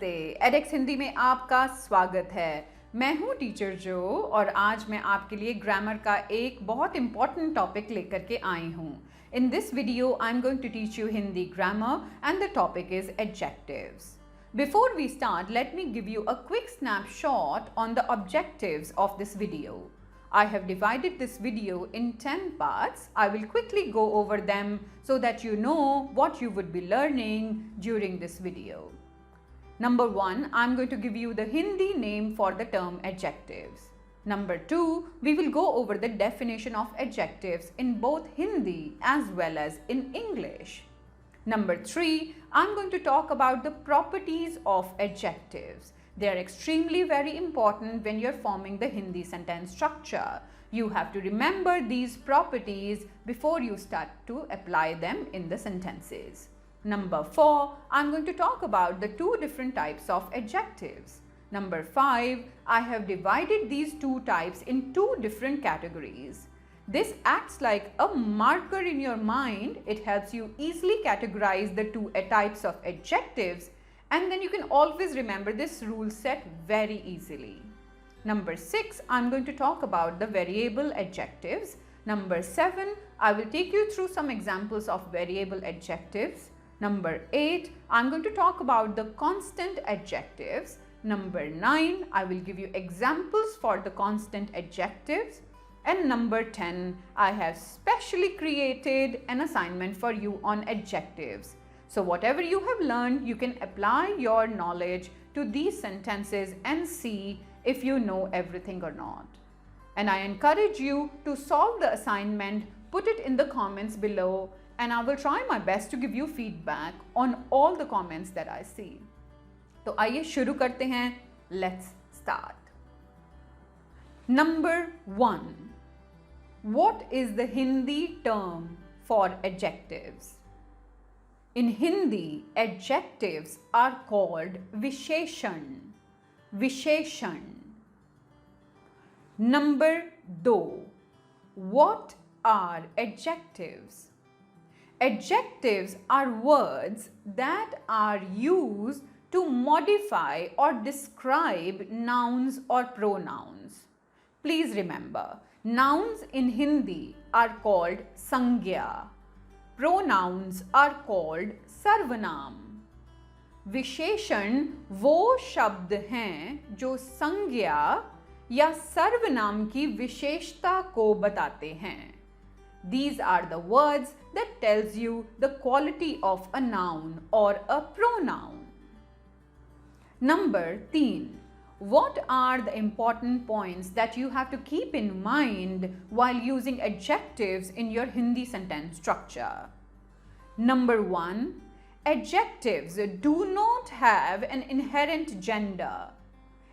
नमस्ते, edX हिंदी में आपका स्वागत है। मैं हूँ टीचर जो और आज मैं आपके लिए ग्रामर का एक बहुत इम्पॉर्टेंट टॉपिक लेकर के आई हूँ। In this video, I'm going to teach you Hindi grammar and the topic is adjectives. Before we start, let me give you a quick snapshot on the objectives of this video. I have divided this video in 10 parts. I will quickly go over them so that you know what you would be learning during this video. Number 1, I'm going to give you the Hindi name for the term adjectives. Number 2, we will go over the definition of adjectives in both Hindi as well as in English. Number 3, I'm going to talk about the properties of adjectives. They are extremely very important when you're forming the Hindi sentence structure. You have to remember these properties before you start to apply them in the sentences. Number 4, I'm going to talk about the two different types of adjectives. Number 5, I have divided these two types in two different categories. This acts like a marker in your mind. It helps you easily categorize the two types of adjectives, and then you can always remember this rule set very easily. Number 6, I'm going to talk about the variable adjectives. Number 7, I will take you through some examples of variable adjectives. Number 8, I'm going to talk about the constant adjectives. Number 9, I will give you examples for the constant adjectives. And number 10, I have specially created an assignment for you on adjectives. So whatever you have learned, you can apply your knowledge to these sentences and see if you know everything or not. And I encourage you to solve the assignment, put it in the comments below, and I will try my best to give you feedback on all the comments that I see. तो आइए शुरू करते हैं. Let's start. Number 1. What is the Hindi term for adjectives? In Hindi, adjectives are called visheshan. Visheshan. Number 2. What are adjectives? Adjectives are words that are used to modify or describe nouns or pronouns. Please remember, nouns in Hindi are called sangya. Pronouns are called sarvanam. विशेषण वो शब्द हैं जो संज्ञा या सर्वनाम की विशेषता को बताते हैं. These are the words that tells you the quality of a noun or a pronoun. Number 3. What are the important points that you have to keep in mind while using adjectives in your Hindi sentence structure? Number 1. Adjectives do not have an inherent gender.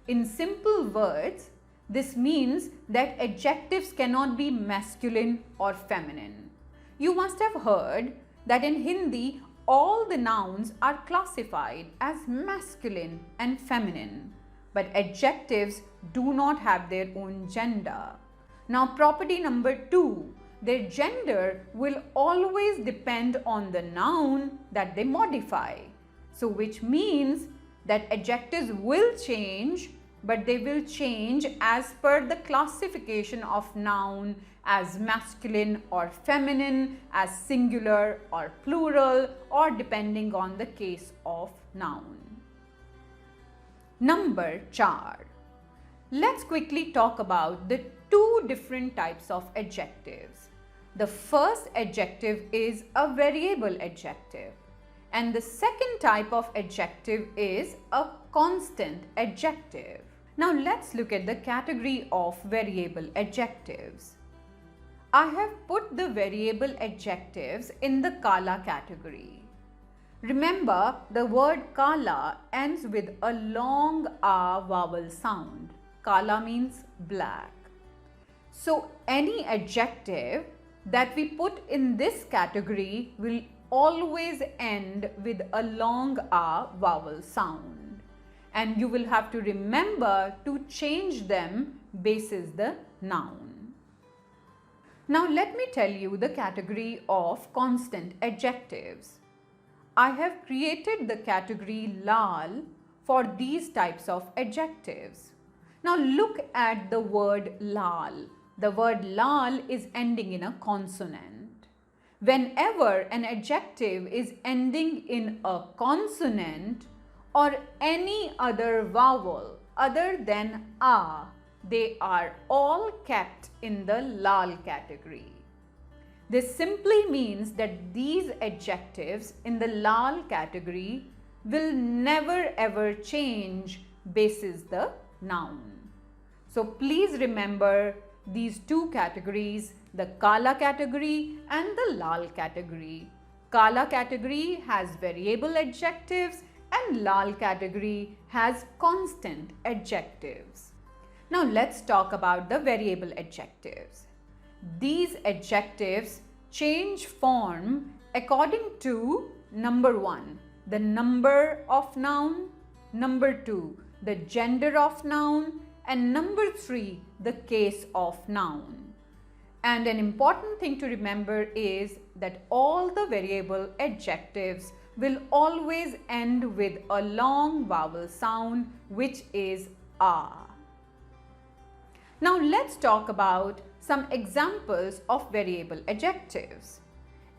In simple words, this means that adjectives cannot be masculine or feminine. You must have heard that in Hindi, all the nouns are classified as masculine and feminine, but adjectives do not have their own gender. Now, property number 2, their gender will always depend on the noun that they modify. So, which means that adjectives will change, but they will change as per the classification of noun as masculine or feminine, as singular or plural, or depending on the case of noun. Number 4. Let's quickly talk about the two different types of adjectives. The first adjective is a variable adjective, and the second type of adjective is a constant adjective. Now let's look at the category of variable adjectives. I have put the variable adjectives in the kala category. Remember, the word kala ends with a long a vowel sound. Kala means black. So any adjective that we put in this category will always end with a long a vowel sound. And you will have to remember to change them basis the noun. Now let me tell you the category of constant adjectives. I have created the category laal for these types of adjectives. Now look at the word laal. The word laal is ending in a consonant. Whenever an adjective is ending in a consonant or any other vowel other than a, they are all kept in the laal category. This simply means that these adjectives in the laal category will never ever change basis the noun. So please remember these two categories, the kala category and the laal category. Kala category has variable adjectives and laal category has constant adjectives. Now let's talk about the variable adjectives. These adjectives change form according to number 1, the number of noun, number 2, the gender of noun, and number 3, the case of noun. And an important thing to remember is that all the variable adjectives will always end with a long vowel sound, which is a. Now let's talk about some examples of variable adjectives.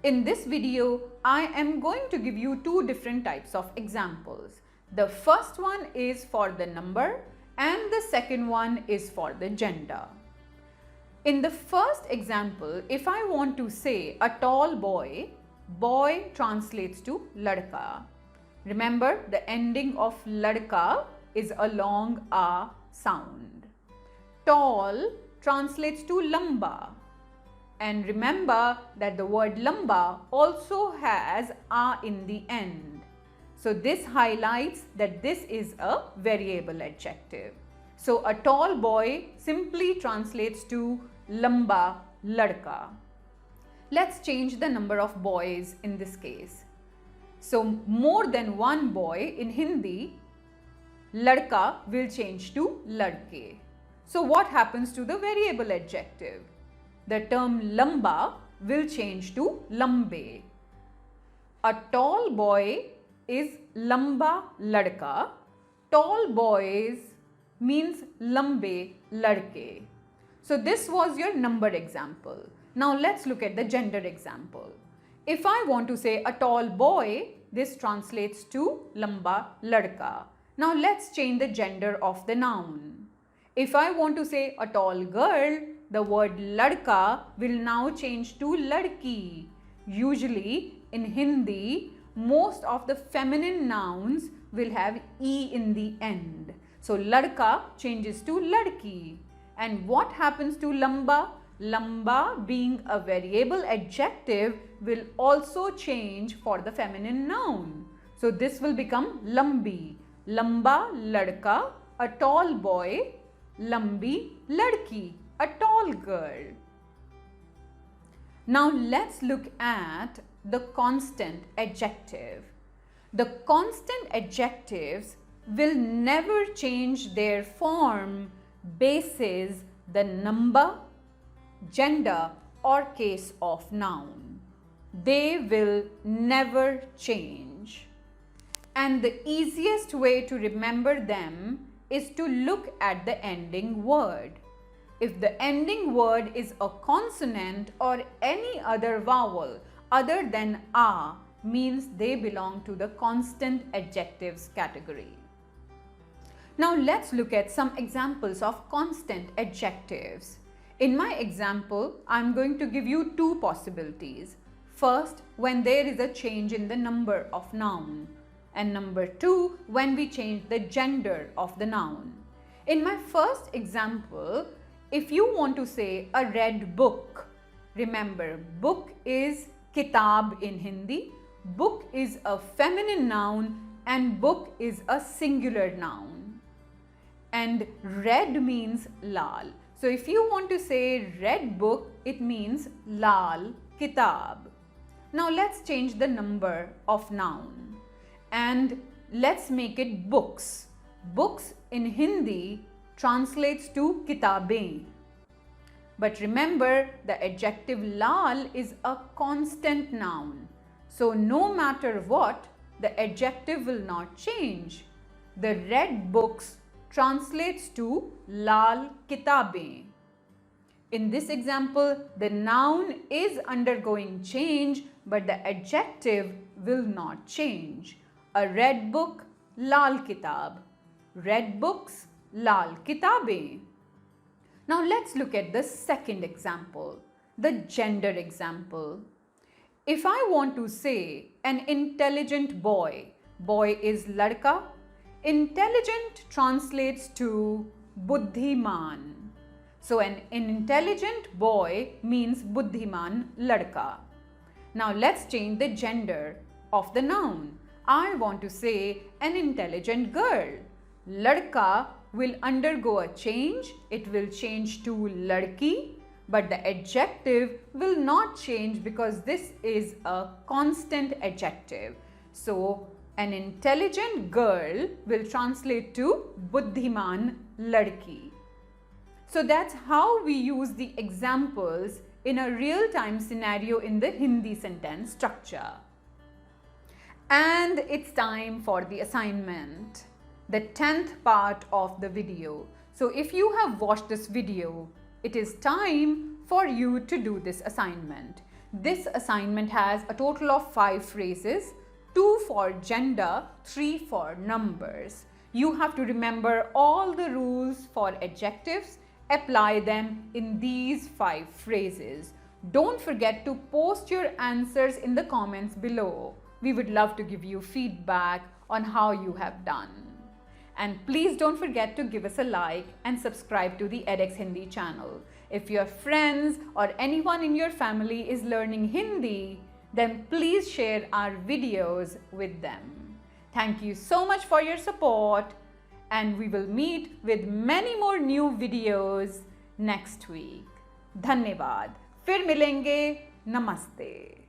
In this video, I am going to give you two different types of examples. The first one is for the number and the second one is for the gender. In the first example, if I want to say a tall boy, boy translates to ladka. Remember, the ending of ladka is a long a sound. Tall translates to lamba. And remember that the word lamba also has a in the end. So this highlights that this is a variable adjective. So a tall boy simply translates to lamba ladka. Let's change the number of boys in this case. So more than one boy in Hindi, ladka will change to ladke. So what happens to the variable adjective? The term lamba will change to lambe. A tall boy is lamba ladka. Tall boys means lambe ladke. So this was your number example. Now let's look at the gender example. If I want to say a tall boy, this translates to lamba ladka. Now let's change the gender of the noun. If I want to say a tall girl, the word ladka will now change to ladki. Usually in Hindi, most of the feminine nouns will have e in the end. So ladka changes to ladki. And what happens to lamba? Lamba, being a variable adjective, will also change for the feminine noun. So this will become lambi. Lamba ladka, a tall boy. Lambi ladki, a tall girl. Now let's look at the constant adjective. The constant adjectives will never change their form basis the number, gender or case of noun. They will never change. And the easiest way to remember them is to look at the ending word. If the ending word is a consonant or any other vowel other than a, means they belong to the constant adjectives category. Now let's look at some examples of constant adjectives. In my example, I'm going to give you two possibilities. First, when there is a change in the number of noun. And number 2, when we change the gender of the noun. In my first example, if you want to say a red book, remember book is kitab in Hindi, book is a feminine noun and book is a singular noun. And red means laal. So if you want to say red book, it means laal kitab. Now let's change the number of noun. And let's make it books. Books in Hindi translates to kitabein. But remember, the adjective laal is a constant noun. So no matter what, the adjective will not change. The red books translates to laal kitabein. In this example, the noun is undergoing change, but the adjective will not change. A red book, laal kitab. Red books, laal kitabein. Now let's look at the second example, the gender example. If I want to say an intelligent boy, boy is ladka. Intelligent translates to buddhiman. So an intelligent boy means buddhiman ladka. Now let's change the gender of the noun. I want to say an intelligent girl. Ladka will undergo a change. It will change to ladki, but the adjective will not change because this is a constant adjective. So an intelligent girl will translate to buddhiman ladki. So that's how we use the examples in a real-time scenario in the Hindi sentence structure. And it's time for the assignment, the 10th part of the video. So if you have watched this video, it is time for you to do this assignment. This assignment has a total of 5 phrases, 2 for gender, 3 for numbers. You have to remember all the rules for adjectives, apply them in these 5 phrases. Don't forget to post your answers in the comments below. We would love to give you feedback on how you have done. And please don't forget to give us a like and subscribe to the edxHindi channel. If your friends or anyone in your family is learning Hindi, then please share our videos with them. Thank you so much for your support, and we will meet with many more new videos next week. धन्यवाद. फिर मिलेंगे. नमस्ते.